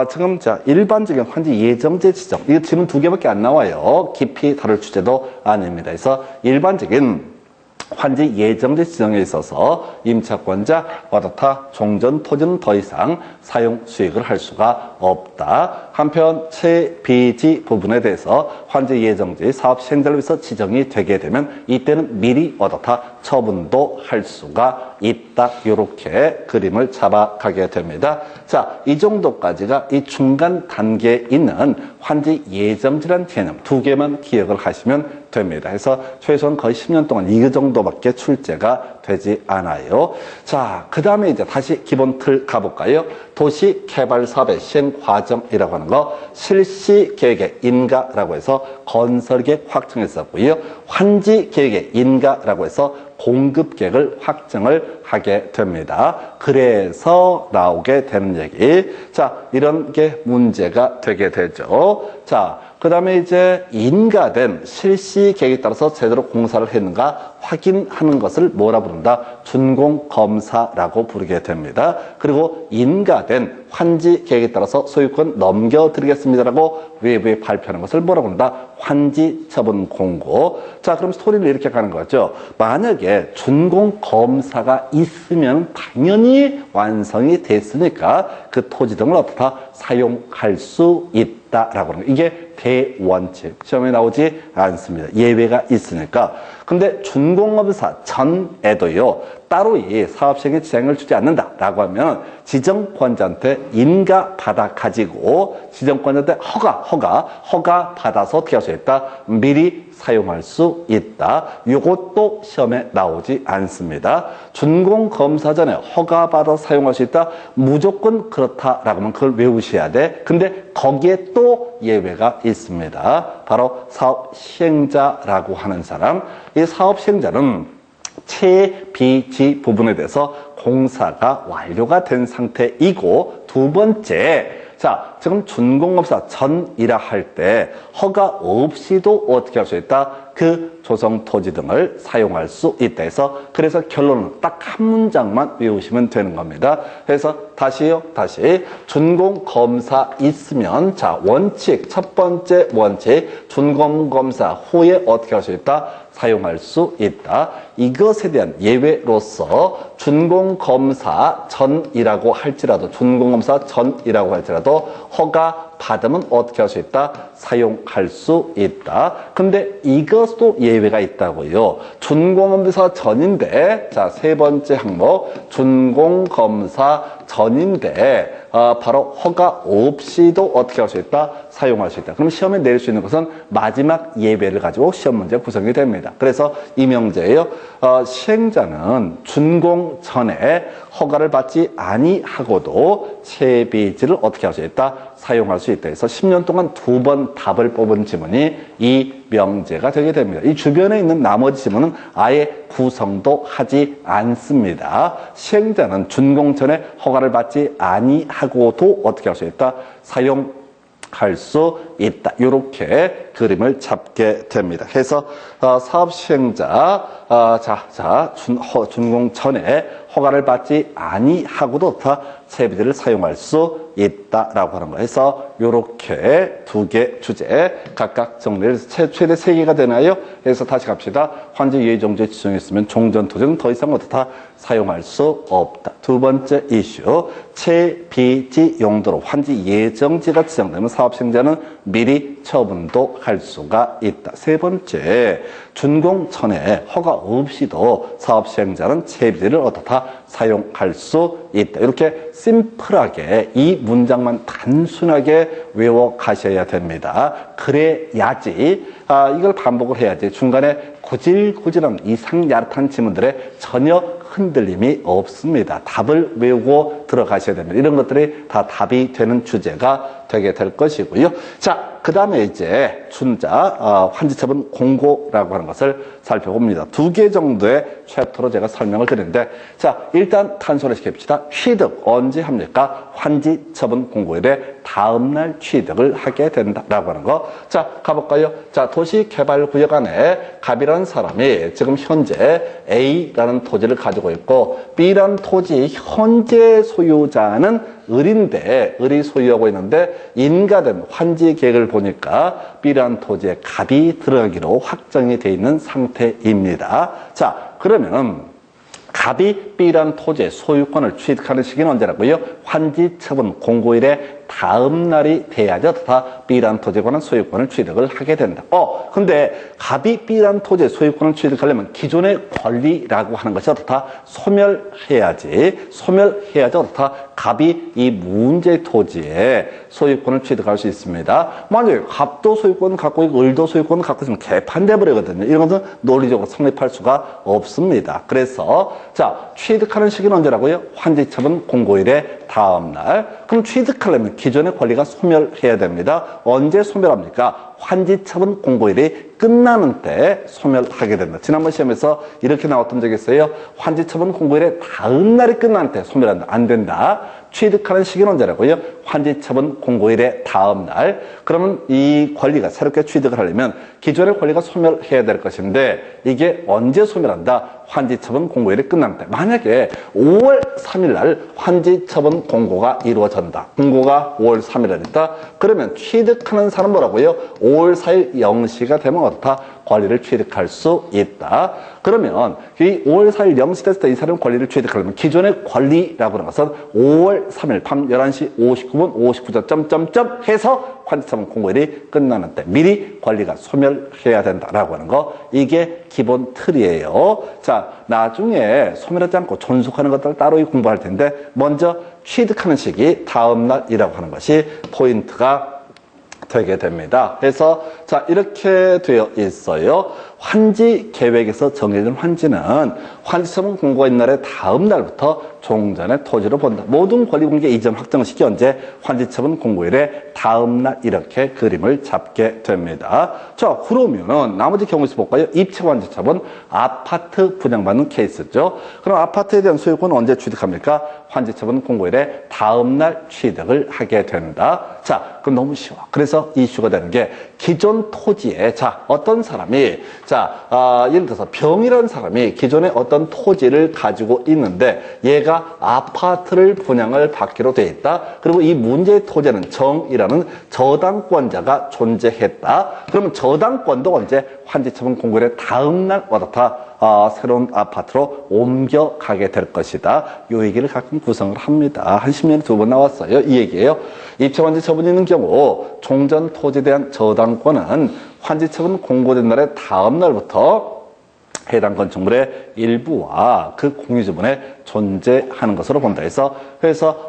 지금 일반적인 환지 예정제 지정 이거 질문 2개밖에 안 나와요. 깊이 다룰 주제도 아닙니다. 그래서 일반적인 환지 예정제 지정에 있어서 임차권자 어떻다 종전 토지는 더 이상 사용 수익을 할 수가 없다. 한편 채비지 부분에 대해서 환지 예정지 사업 시행자를 위해서 지정이 되게 되면 이때는 미리 어떻다 처분도 할 수가 있다. 이렇게 그림을 잡아가게 됩니다. 자, 이 정도까지가 이 중간 단계에 있는 환지 예정지란 개념 2개만 기억을 하시면 됩니다. 그래서 최소한 거의 10년 동안 이 정도밖에 출제가 되지 않아요. 자, 그 다음에 이제 다시 기본 틀 가볼까요? 도시개발사업의 시행 과정이라고 하는 거 실시계획의 인가라고 해서 건설계획 확정했었고요. 환지계획의 인가라고 해서 공급계획을 확정을 하게 됩니다. 그래서 나오게 되는 얘기. 자, 이런 게 문제가 되게 되죠. 자, 그 다음에 이제 인가된 실시 계획에 따라서 제대로 공사를 했는가 확인하는 것을 뭐라 부른다? 준공검사라고 부르게 됩니다. 그리고 인가된 환지 계획에 따라서 소유권 넘겨드리겠습니다라고 외부에 발표하는 것을 뭐라 부른다? 환지 처분 공고. 자, 그럼 스토리를 이렇게 가는 거죠. 만약에 준공검사가 있으면 당연히 완성이 됐으니까 그 토지 등을 어떻다 사용할 수 있다라고 하는 거. 이게 대원칙. 시험에 나오지 않습니다. 예외가 있으니까. 근데 준공검사 전에도요, 따로 이 사업시행에 지장을 주지 않는다라고 하면 지정권자한테 인가 받아 가지고 지정권자한테 허가 받아서 어떻게 할 수 있다? 미리 사용할 수 있다. 이것도 시험에 나오지 않습니다. 준공검사 전에 허가 받아 사용할 수 있다. 무조건 그렇다라고 하면 그걸 외우셔야 돼. 근데 거기에 또 예외가 있습니다. 바로 사업 시행자라고 하는 사람. 이 사업 시행자는 채비지 부분에 대해서 공사가 완료가 된 상태이고 두 번째, 자, 지금 준공검사 전이라 할 때 허가 없이도 어떻게 할 수 있다? 그 조성 토지 등을 사용할 수 있다 해서 그래서 결론은 딱 한 문장만 외우시면 되는 겁니다. 그래서 다시 준공검사 있으면 자 원칙 첫 번째 원칙 준공검사 후에 어떻게 할 수 있다? 사용할 수 있다. 이것에 대한 예외로서 준공검사 전이라고 할지라도 허가 받으면 어떻게 할 수 있다? 사용할 수 있다. 근데 이것도 예외가 있다고요. 준공검사 전인데 자, 세 번째 항목 준공검사 전인데 바로 허가 없이도 어떻게 할 수 있다? 사용할 수 있다. 그럼 시험에 내릴 수 있는 것은 마지막 예외를 가지고 시험 문제 구성이 됩니다. 그래서 이 명제예요. 시행자는 준공 전에 허가를 받지 아니하고도 채비지를 어떻게 할 수 있다? 사용할 수 있다. 해서 10년 동안 2번 답을 뽑은 지문이 이 명제가 되게 됩니다. 이 주변에 있는 나머지 지문은 아예 구성도 하지 않습니다. 시행자는 준공 전에 허가를 받지 아니하고도 어떻게 할 수 있다? 사용할 수 있다. 이렇게 그림을 잡게 됩니다. 해서 사업 시행자 준공 전에 허가를 받지 아니하고도 다 채비지를 사용할 수 있다라고 하는 거예요. 해서 이렇게 두 개 주제 각각 정리를 해서 최대 3개가 되나요? 해서 다시 갑시다. 환지 예정지에 지정했으면 종전 토지는 더 이상 다 사용할 수 없다. 두 번째 이슈 채비지 용도로 환지 예정지가 지정되면 사업시행자는 미리 처분도 할 수가 있다. 세 번째 준공 전에 허가 없이도 사업시행자는 채비지를 어떻다 사용할 수 있다. 이렇게 심플하게 이 문장만 단순하게 외워 가셔야 됩니다. 그래야지 이걸 반복을 해야지 중간에 고질고질한 이상 야릇한 지문들에 전혀 흔들림이 없습니다. 답을 외우고 들어가셔야 됩니다. 이런 것들이 다 답이 되는 주제가 되게 될 것이고요. 자, 그 다음에 이제 환지처분 공고라고 하는 것을 살펴봅니다. 2개 정도의 챕터로 제가 설명을 드리는데, 자, 일단 탄소를 시킵시다. 취득 언제 합니까? 환지처분 공고일에 다음날 취득을 하게 된다라고 하는 거. 자, 가볼까요? 자, 도시개발구역 안에 갑이라는 사람이 지금 현재 A라는 토지를 가지고 있고 B라는 토지 현재 소유자는 을인데 을이 소유하고 있는데 인가된 환지 계획을 보니까 B라는 토지에 갑이 들어가기로 확정이 되어 있는 상태입니다. 자, 그러면 갑이 B라는 토지의 소유권을 취득하는 시기는 언제라고요? 환지처분 공고일에 다음 날이 돼야죠. 다 B라는 토지에 관한 소유권을 취득을 하게 된다. 근데 갑이 B라는 토지의 소유권을 취득하려면 기존의 권리라고 하는 것이 어떻다? 소멸해야지. 어떻다? 갑이 이 문제 토지에 소유권을 취득할 수 있습니다. 만약에 갑도 소유권을 갖고 있고 을도 소유권을 갖고 있으면 개판돼 버리거든요. 이런 것은 논리적으로 성립할 수가 없습니다. 그래서 자, 취득하는 시기는 언제라고요? 환지처분 공고일의 다음 날. 그럼 취득하려면 기존의 권리가 소멸해야 됩니다. 언제 소멸합니까? 환지처분 공고일이 끝나는 때 소멸하게 됩니다. 지난번 시험에서 이렇게 나왔던 적이 있어요. 환지처분 공고일의 다음 날이 끝나는 때 소멸한다. 안 된다. 취득하는 시기는 언제라고요? 환지처분 공고일의 다음 날. 그러면 이 권리가 새롭게 취득을 하려면 기존의 권리가 소멸해야 될 것인데 이게 언제 소멸한다? 환지처분 공고일이 끝날 때. 만약에 5월 3일 날 환지처분 공고가 이루어진다. 공고가 5월 3일 날 있다. 그러면 취득하는 사람 뭐라고요? 5월 4일 0시가 되면 어떻다? 권리를 취득할 수 있다. 그러면 이 5월 4일 0시 됐을 때 이 사람 권리를 취득하려면 기존의 권리라고 하는 것은 5월 3일 밤 11시 59분 59초 점점점 해서 환지처분 공고일이 끝나는 때 미리 권리가 소멸해야 된다라고 하는 거. 이게 기본 틀이에요. 자, 나중에 소멸하지 않고 존속하는 것들 따로 공부할 텐데 먼저 취득하는 시기 다음 날이라고 하는 것이 포인트가 되게 됩니다. 그래서 자, 이렇게 되어 있어요. 환지 계획에서 정해진 환지는 환지처분 공고가 있는 날의 다음 날부터 종전의 토지로 본다. 모든 권리 공개 이전 확정 시기 언제? 환지처분 공고일의 다음 날 이렇게 그림을 잡게 됩니다. 자, 그러면은 나머지 경우에서 볼까요? 입체 환지처분 아파트 분양받는 케이스죠. 그럼 아파트에 대한 소유권은 언제 취득합니까? 환지처분 공고일의 다음 날 취득을 하게 된다. 자, 그럼 너무 쉬워. 그래서 그래서 이슈가 되는 게 기존 토지에 자 어떤 사람이 예를 들어서 병이라는 사람이 기존에 어떤 토지를 가지고 있는데 얘가 아파트를 분양을 받기로 돼 있다. 그리고 이 문제의 토지는 정이라는 저당권자가 존재했다. 그러면 저당권도 언제 환지처분 공고일의 다음 날 어떻다? 새로운 아파트로 옮겨가게 될 것이다. 이 얘기를 가끔 구성을 합니다. 한 10년에 2번 나왔어요. 이 얘기예요. 입찰환지 처분이 있는 경우 종전 토지에 대한 저당권은 환지처분 공고된 날의 다음 날부터 해당 건축물의 일부와 그 공유지분에 존재하는 것으로 본다 해서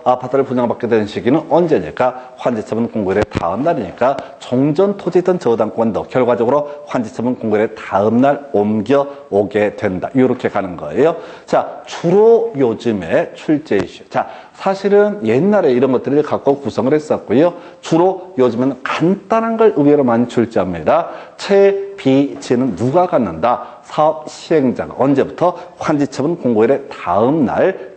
아파트를 분양받게 되는 시기는 언제니까 환지처분 공고일의 다음 날이니까 종전 토지에 있던 저당권도 결과적으로 환지처분 공고일의 다음 날 옮겨오게 된다. 이렇게 가는 거예요. 자, 주로 요즘에 출제 이슈. 자, 사실은 옛날에 이런 것들을 갖고 구성을 했었고요. 주로 요즘에는 간단한 걸 의외로 많이 출제합니다. 채비지는 누가 갖는다? 사업 시행자가 언제부터 환지처분 공고일의 다음 날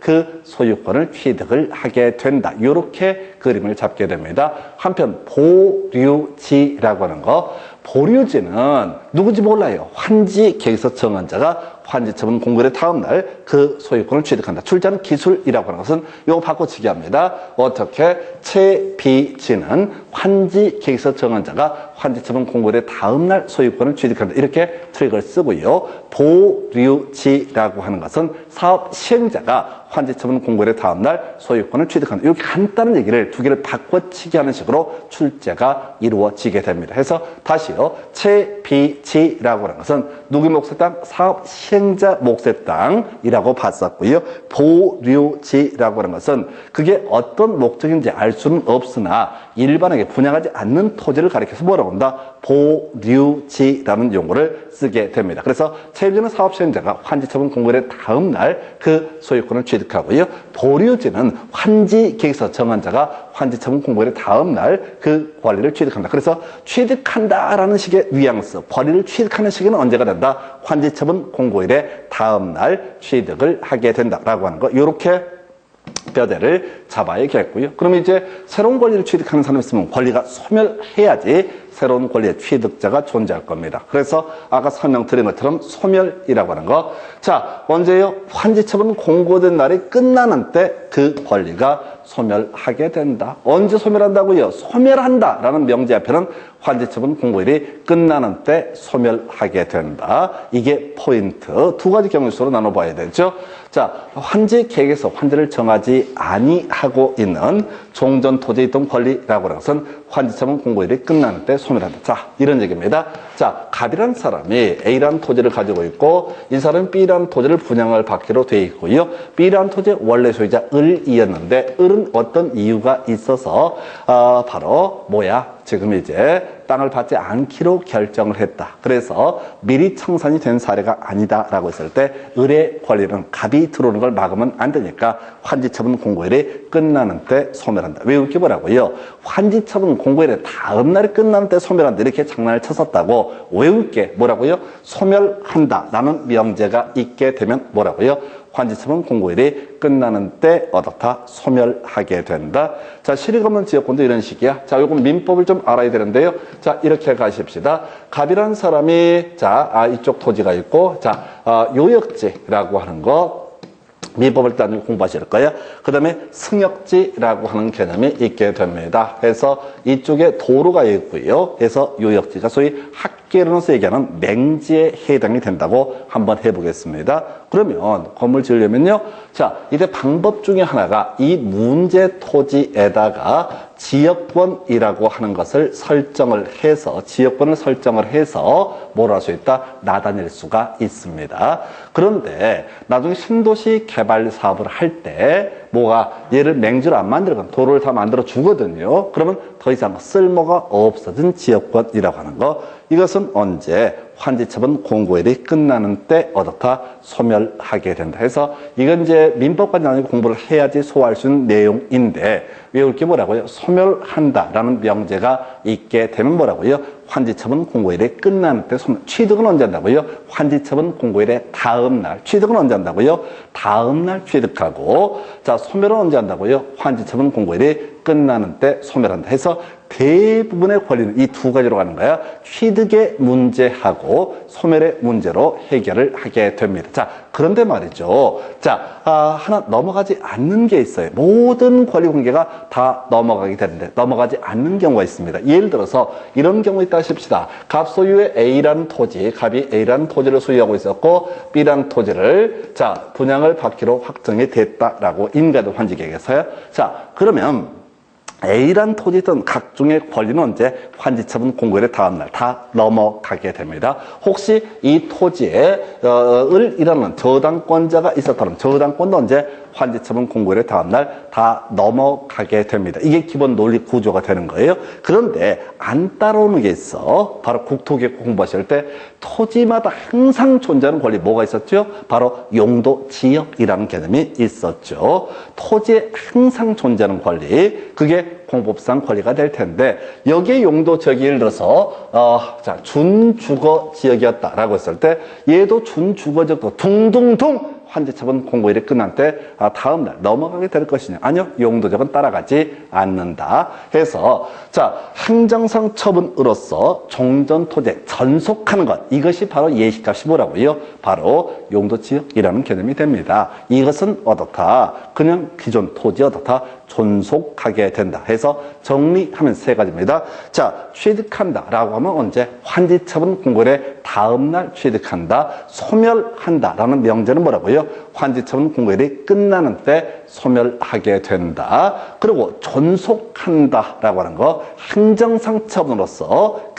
그 소유권을 취득을 하게 된다. 이렇게 그림을 잡게 됩니다. 한편 보류지라고 하는 거, 보류지는 누군지 몰라요. 환지 계획서 정한자가 환지처분 공고일의 다음 날 그 소유권을 취득한다. 출제하는 기술이라고 하는 것은 이거 바꿔치기 합니다. 어떻게? 채비지는 환지 계획서 정한자가 환지처분 공고일의 다음 날 소유권을 취득한다. 이렇게 트릭을 쓰고요. 보류지라고 하는 것은 사업 시행자가 환지처분 공고일의 다음 날 소유권을 취득한다. 이렇게 간단한 얘기를 두 개를 바꿔치기 하는 식으로 출제가 이루어지게 됩니다. 해서 다시요. 채비지라고 하는 것은 누구의 몫의 땅? 사업 시행자 몫의 땅이라고 봤었고요. 보류지라고 하는 것은 그게 어떤 목적인지 알 수는 없으나 일반에게 분양하지 않는 토지를 가리켜서 뭐라고 한다? 보류지라는 용어를 쓰게 됩니다. 그래서 채비지는 사업 시행자가 환지처분 공고일의 다음 날 그 소유권을 취득하고요. 보류지는 환지 계획서 정한자가 환지처분 공고일의 다음 날 그 권리를 취득한다. 그래서 취득한다라는 식의 뉘앙스, 권리를 취득하는 시기는 언제가 된다? 환지처분 공고일의 다음 날 취득을 하게 된다라고 하는 거. 이렇게 뼈대를 잡아야겠고요. 그럼 이제 새로운 권리를 취득하는 사람이 있으면 권리가 소멸해야지 새로운 권리의 취득자가 존재할 겁니다. 그래서 아까 설명드린 것처럼 소멸이라고 하는 거. 자, 언제요? 환지처분 공고된 날이 끝나는 때 그 권리가 소멸하게 된다. 언제 소멸한다고요? 소멸한다라는 명제 앞에는 환지처분 공고일이 끝나는 때 소멸하게 된다. 이게 포인트. 두 가지 경우수로 나눠봐야 되죠. 자, 환지 계획에서 환지를 정하지 아니하고 있는 종전 토지에 있던 권리라고 하는 것은 환지처분 공고일이 끝나는 때 소멸한다. 자, 이런 얘기입니다. 자, 갑이라는 사람이 A라는 토지를 가지고 있고 이 사람은 B라는 토지를 분양을 받기로 돼 있고요. B라는 토지의 원래 소유자 을이었는데 을은 어떤 이유가 있어서 바로 지금 이제 땅을 받지 않기로 결정을 했다. 그래서 미리 청산이 된 사례가 아니다라고 했을 때 을의 권리는 갑이 들어오는 걸 막으면 안 되니까 환지처분 공고일이 끝나는 때 소멸한다. 왜 이렇게 뭐라고요? 환지처분 공고일의 다음 날이 끝나는 때 소멸한다. 이렇게 장난을 쳤었다고 외울 게 뭐라고요? 소멸한다라는 명제가 있게 되면 뭐라고요? 환지처분 공고일이 끝나는 때 어떻다? 소멸하게 된다. 자, 실익없는 지역권도 이런 식이야. 자, 요건 민법을 좀 알아야 되는데요. 자, 이렇게 가십시다. 갑이라는 사람이 이쪽 토지가 있고 요역지라고 하는 거 민법을 따지고 공부하실 거예요. 그 다음에 승역지라고 하는 개념이 있게 됩니다. 그래서 이쪽에 도로가 있고요. 그래서 요역지가 소위 학계론에서 얘기하는 맹지에 해당이 된다고 한번 해보겠습니다. 그러면 건물 지으려면요. 자, 이제 방법 중에 하나가 이 문제 토지에다가 지역권이라고 하는 것을 지역권을 설정을 해서 뭘 할 수 있다? 나다닐 수가 있습니다. 그런데 나중에 신도시 개발 사업을 할 때 얘를 맹지로 안 만들건 도로를 다 만들어 주거든요. 그러면 더 이상 쓸모가 없어진 지역권이라고 하는 거. 이것은 언제? 환지처분 공고일이 끝나는 때 어떻다? 소멸하게 된다. 해서 이건 이제 민법까지 아니고 공부를 해야지 소화할 수 있는 내용인데 외울 게 뭐라고요? 소멸한다라는 명제가 있게 되면 뭐라고요? 환지처분 공고일이 끝나는 때 소멸. 취득은 언제 한다고요? 환지처분 공고일의 다음 날. 취득은 언제 한다고요? 다음 날 취득하고 자, 소멸은 언제 한다고요? 환지처분 공고일이 끝나는 때 소멸한다. 해서 대부분의 권리는 이 두 가지로 가는 거야. 취득의 문제하고 소멸의 문제로 해결을 하게 됩니다. 자, 그런데 말이죠. 자, 하나 넘어가지 않는 게 있어요. 모든 권리 관계가 다 넘어가게 되는데 넘어가지 않는 경우가 있습니다. 예를 들어서 이런 경우 있다 싶시다. 갑 소유의 A라는 토지, 갑이 A라는 토지를 소유하고 있었고 B라는 토지를 자, 분양을 받기로 확정이 됐다라고 인가된 환지계획에서요. 자, 그러면 A란 토지에 있던 각종의 권리는 언제 환지처분 공고일의 다음날 다 넘어가게 됩니다. 혹시 이 토지에 을 일하는 저당권자가 있었다면 저당권도 언제 환지처분 공고일의 다음날 다 넘어가게 됩니다. 이게 기본 논리 구조가 되는 거예요. 그런데 안 따라오는 게 있어. 바로 국토계획 공부하실 때 토지마다 항상 존재하는 권리 뭐가 있었죠? 바로 용도 지역이라는 개념이 있었죠. 토지에 항상 존재하는 권리, 그게 공법상 권리가 될 텐데 여기에 용도 지역이 예를 들어서 자, 준주거 지역이었다라고 했을 때 얘도 준주거 지역도 둥둥둥 환지처분 공고일이 끝난 때 다음날 넘어가게 될 것이냐? 아니요. 용도적은 따라가지 않는다. 해서 자, 행정상 처분으로서 종전토지에 전속하는 것, 이것이 바로 예시값이 뭐라고요? 바로 용도지역이라는 개념이 됩니다. 이것은 어떻다? 그냥 기존 토지 어떻다? 존속하게 된다. 해서 정리하면 세 가지입니다. 자, 취득한다라고 하면 언제? 환지처분 공고일의 다음날 취득한다. 소멸한다라는 명제는 뭐라고요? 환지처분 공고일이 끝나는 때 소멸하게 된다. 그리고 존속한다라고 하는 거 행정상 처분으로서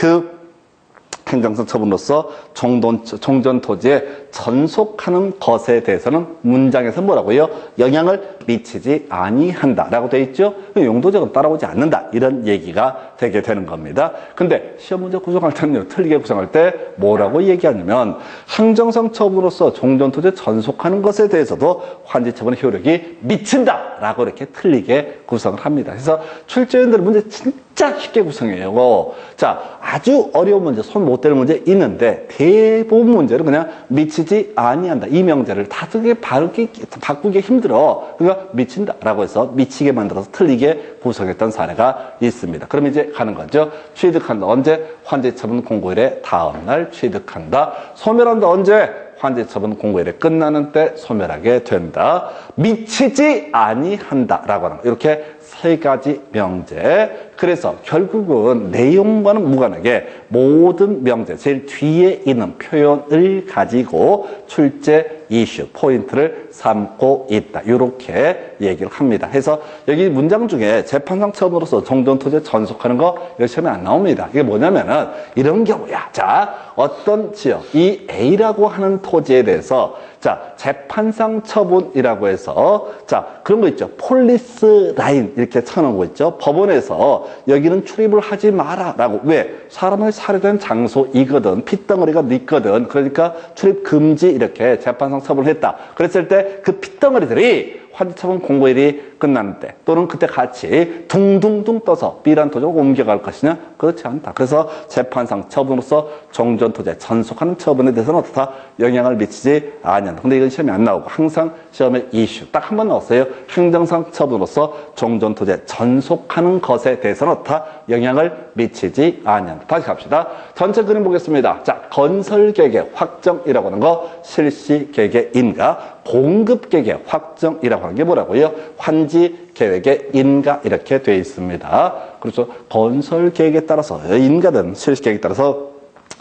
행정상 처분으로서 종전토지에 전속하는 것에 대해서는 문장에서 뭐라고요? 영향을 미치지 아니한다라고 되어 있죠. 용도적은 따라오지 않는다. 이런 얘기가 되게 되는 겁니다. 근데 시험 문제 구성할 때는요, 틀리게 구성할 때 뭐라고 얘기하냐면 행정상 처분으로서 종전토지에 전속하는 것에 대해서도 환지처분의 효력이 미친다라고 이렇게 틀리게 구성을 합니다. 그래서 출제위원들은 문제 진짜 쉽게 구성해요. 자, 아주 어려운 문제, 손 못 대는 문제 있는데 대부분 문제는 그냥 미치지 아니한다. 이 명제를 다르게 바꾸기 힘들어. 그러니까 미친다라고 해서 미치게 만들어서 틀리게 구성했던 사례가 있습니다. 그럼 이제 가는 거죠. 취득한다. 언제? 환지처분 공고일의 다음날 취득한다. 소멸한다. 언제? 환지처분 공고일이 끝나는 때 소멸하게 된다. 미치지 아니한다라고 하는 거. 이렇게 세 가지 명제. 그래서 결국은 내용과는 무관하게 모든 명제, 제일 뒤에 있는 표현을 가지고 출제 이슈, 포인트를 삼고 있다. 이렇게 얘기를 합니다. 해서 여기 문장 중에 재판상 처분으로서 종전토지에 전속하는 거 이거 시험에 안 나옵니다. 이게 뭐냐면은 이런 경우야. 자, 어떤 지역, 이 A라고 하는 토지에 대해서 자, 재판상 처분이라고 해서 자, 그런 거 있죠. 폴리스 라인 이렇게 쳐놓은 거 있죠. 법원에서 여기는 출입을 하지 마라 라고. 왜? 사람을 살해된 장소이거든. 핏덩어리가 있거든. 그러니까 출입 금지 이렇게 재판상 처분을 했다. 그랬을 때 그 핏덩어리들이 환지처분 공고일이 끝나는 때 또는 그때 같이 둥둥둥 떠서 B란 토지로 옮겨갈 것이냐? 그렇지 않다. 그래서 재판상 처분으로서 종전토지에 전속하는 처분에 대해서는 어떻다? 영향을 미치지 아니한다. 근데 이건 시험에 안 나오고 항상 시험에 이슈 딱 한 번 나왔어요. 행정상 처분으로서 종전토지에 전속하는 것에 대해서는 어떻다? 영향을 미치지 아니한다. 다시 갑시다. 전체 그림 보겠습니다. 자, 건설계획의 확정이라고 하는 거 실시계획의 인가, 공급계획의 확정이라고 하는 게 뭐라고요? 환지계획의 인가 이렇게 되어 있습니다. 그래서 건설계획에 따라서 인가든 실시계획에 따라서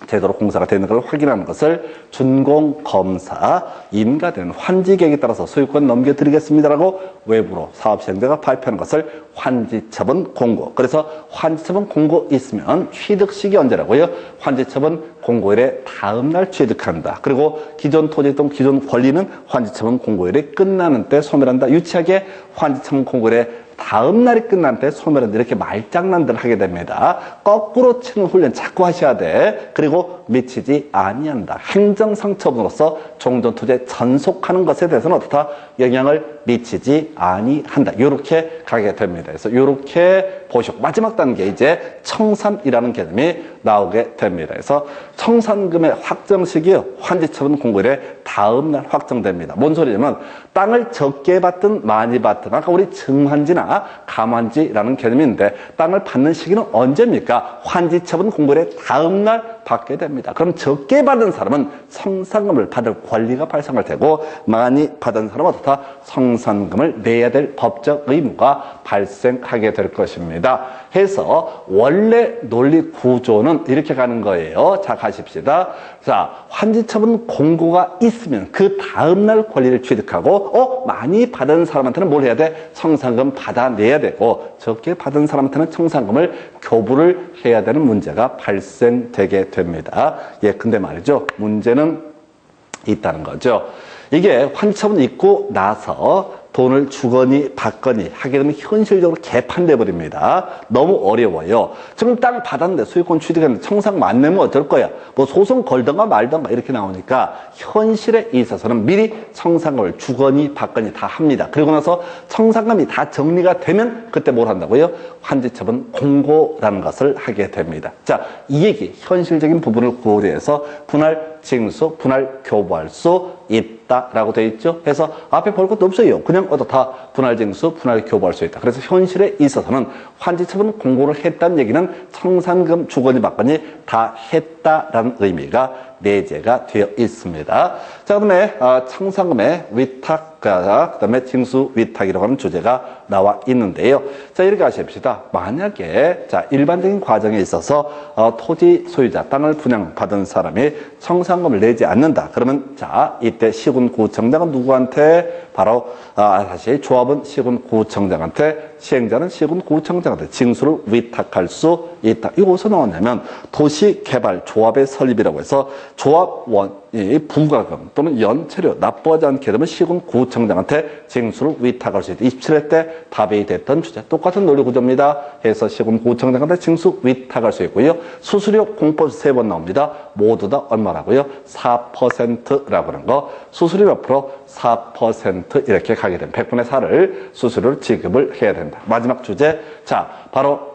제대로 공사가 되는 걸 확인하는 것을 준공검사, 인가된 환지계획에 따라서 소유권 넘겨드리겠습니다라고 외부로 사업시행자가 발표하는 것을 환지처분 공고. 그래서 환지처분 공고 있으면 취득식이 언제라고요? 환지처분 공고일의 다음날 취득한다. 그리고 기존 토지 또는 기존 권리는 환지처분 공고일이 끝나는 때 소멸한다. 유치하게 환지처분 공고일의 다음 날이 끝난 때 소멸한다. 이렇게 말장난들 하게 됩니다. 거꾸로 치는 훈련 자꾸 하셔야 돼. 그리고 미치지 아니한다. 행정상 처분으로서 종전투제 전속하는 것에 대해서는 어떻다? 영향을 미치지 아니한다. 이렇게 가게 됩니다. 그래서 이렇게 보시고 마지막 단계 이제 청산이라는 개념이 나오게 됩니다. 그래서 청산금의 확정 시기요. 환지처분 공고일의 다음 날 확정됩니다. 뭔 소리냐면 땅을 적게 받든 많이 받든 아까 우리 증환지나 감환지라는 개념인데 땅을 받는 시기는 언제입니까? 환지처분 공고일의 다음 날 받게 됩니다. 그럼 적게 받은 사람은 청산금을 받을 권리가 발생할 테고 많이 받은 사람은 어떻다? 청산금을 내야 될 법적 의무가 발생하게 될 것입니다. 해서 원래 논리 구조는 이렇게 가는 거예요. 자, 가십시다. 자, 환지처분 공고가 있으면 그 다음날 권리를 취득하고 많이 받은 사람한테는 뭘 해야 돼? 청산금 받아내야 되고 적게 받은 사람한테는 청산금을 교부를 해야 되는 문제가 발생되게 됩니다. 예, 근데 말이죠. 문제는 있다는 거죠. 이게 환지처분 있고 나서 돈을 주거니 받거니 하게 되면 현실적으로 개판돼 버립니다. 너무 어려워요. 지금 땅 받았는데 소유권 취득했는데 청산금 안 내면 어쩔 거야? 뭐 소송 걸던가 말던가 이렇게 나오니까 현실에 있어서는 미리 청산금을 주거니 받거니 다 합니다. 그리고 나서 청산금이 다 정리가 되면 그때 뭘 한다고요? 환지처분 공고라는 것을 하게 됩니다. 자, 이 얘기 현실적인 부분을 고려해서 분할 징수, 분할 교부할 수 있다라고 되어 있죠. 그래서 앞에 볼 것도 없어요. 그냥 어떻다? 분할 징수, 분할 교부할 수 있다. 그래서 현실에 있어서는 환지처분 공고를 했다는 얘기는 청산금 주거니 받거니 다 했다라는 의미가 내재가 되어 있습니다. 자, 그다음에 청산금의 위탁, 그다음에 징수 위탁이라고 하는 주제가 나와 있는데요. 자, 이렇게 하십시다. 만약에 자 일반적인 과정에 있어서 토지 소유자 땅을 분양받은 사람이 청산금을 내지 않는다. 그러면 자 이때 시군구청장은 누구한테? 바로 사실 조합은 시군구청장한테, 시행자는 시군구청장한테 징수를 위탁할 수 있다. 이거 어디서 나왔냐면 도시개발조합의 설립이라고 해서 조합원이 부가금 또는 연체료 납부하지 않게 되면 시군구청장한테 징수를 위탁할 수 있다. 27회 때 답이 됐던 주제. 똑같은 논리 구조입니다. 해서 시군구청장한테 징수 위탁할 수 있고요. 수수료 공법 3번 나옵니다. 모두 다 얼마라고요? 4%라고 하는 거. 수수료 몇 프로? 4% 이렇게 가게 되면 100분의 4를 수수료를 지급을 해야 된다. 마지막 주제. 자, 바로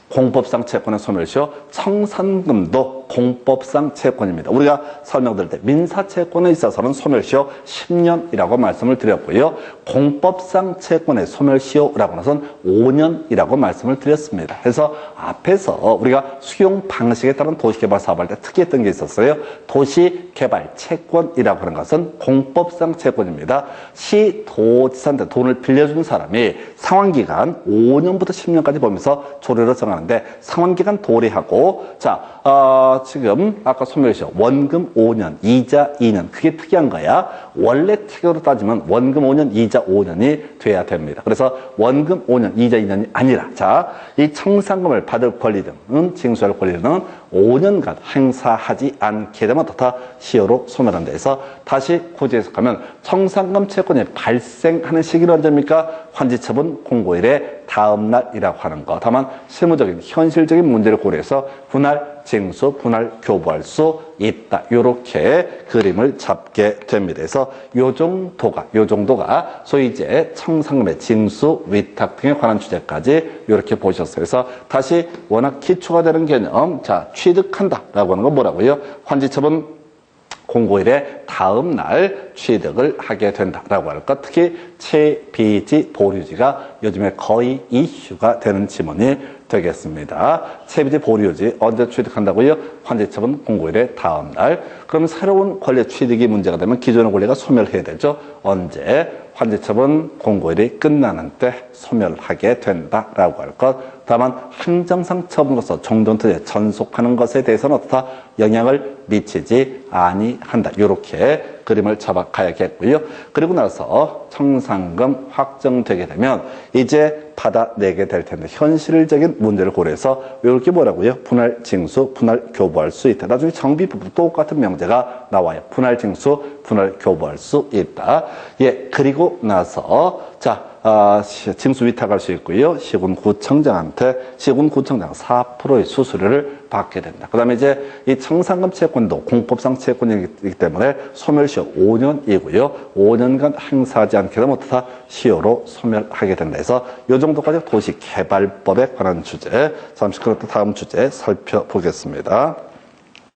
공법상 채권의 소멸시효, 청산금도 공법상 채권입니다. 우리가 설명드릴 때 민사채권에 있어서는 소멸시효 10년이라고 말씀을 드렸고요. 공법상 채권의 소멸시효라고 하는 것은 5년이라고 말씀을 드렸습니다. 그래서 앞에서 우리가 수용 방식에 따른 도시개발 사업할 때 특이했던 게 있었어요. 도시개발 채권이라고 하는 것은 공법상 채권입니다. 시도지사한테 돈을 빌려준 사람이 상환기간 5년부터 10년까지 보면서 조례로 정하는데 상환기간 도래하고 자 지금 아까 소멸시효 원금 5년, 이자 2년 그게 특이한 거야. 원래 특효로 따지면 원금 5년, 이자 5년이 돼야 됩니다. 그래서 원금 5년, 이자 2년이 아니라 자, 이 청산금을 받을 권리 등은 징수할 권리 등은 5년간 행사하지 않게 되면 어떻다? 시효로 소멸한다 해서 다시 구제 해석하면 청산금 채권이 발생하는 시기는 언제입니까? 환지처분 공고일의 다음 날이라고 하는 거. 다만 실무적인 현실적인 문제를 고려해서 분할 징수, 분할 교부할 수 있다. 요렇게 그림을 잡게 됩니다. 그래서 요 정도가 소위 이제 청산금의 징수, 위탁 등에 관한 주제까지 요렇게 보셨어요. 그래서 다시 워낙 기초가 되는 개념, 자, 취득한다라고 하는 건 뭐라고요? 환지처분 공고일의 다음 날 취득을 하게 된다라고 할 것. 특히 채비지 보류지가 요즘에 거의 이슈가 되는 지문이 되겠습니다. 채비지 보류지 언제 취득한다고요? 환지처분 공고일의 다음 날. 그럼 새로운 권리 취득이 문제가 되면 기존의 권리가 소멸해야 되죠. 언제? 환지처분 공고일이 끝나는 때 소멸하게 된다라고 할 것. 다만 행정상 처분으로서 종전투제 전속하는 것에 대해서는 어떻다? 영향을 미치지 아니한다. 이렇게 그림을 잡아가야겠고요. 그리고 나서 청산금 확정되게 되면 이제 받아내게 될 텐데 현실적인 문제를 고려해서 이렇게 뭐라고요? 분할 징수, 분할 교부할 수 있다. 나중에 정비법도 똑같은 명제가 나와요. 분할 징수, 분할 교부할 수 있다. 예, 그리고 나서 자. 징수 위탁할 수 있고요. 시군구청장한테 시군구청장 4%의 수수료를 받게 된다. 그 다음에 이제 이 청산금 채권도 공법상 채권이기 때문에 소멸시효 5년이고요. 5년간 행사하지 않게 되면 어떻다? 시효로 소멸하게 된다 해서 이 정도까지 도시개발법에 관한 주제, 잠시 그렇다 다음 주제 살펴보겠습니다.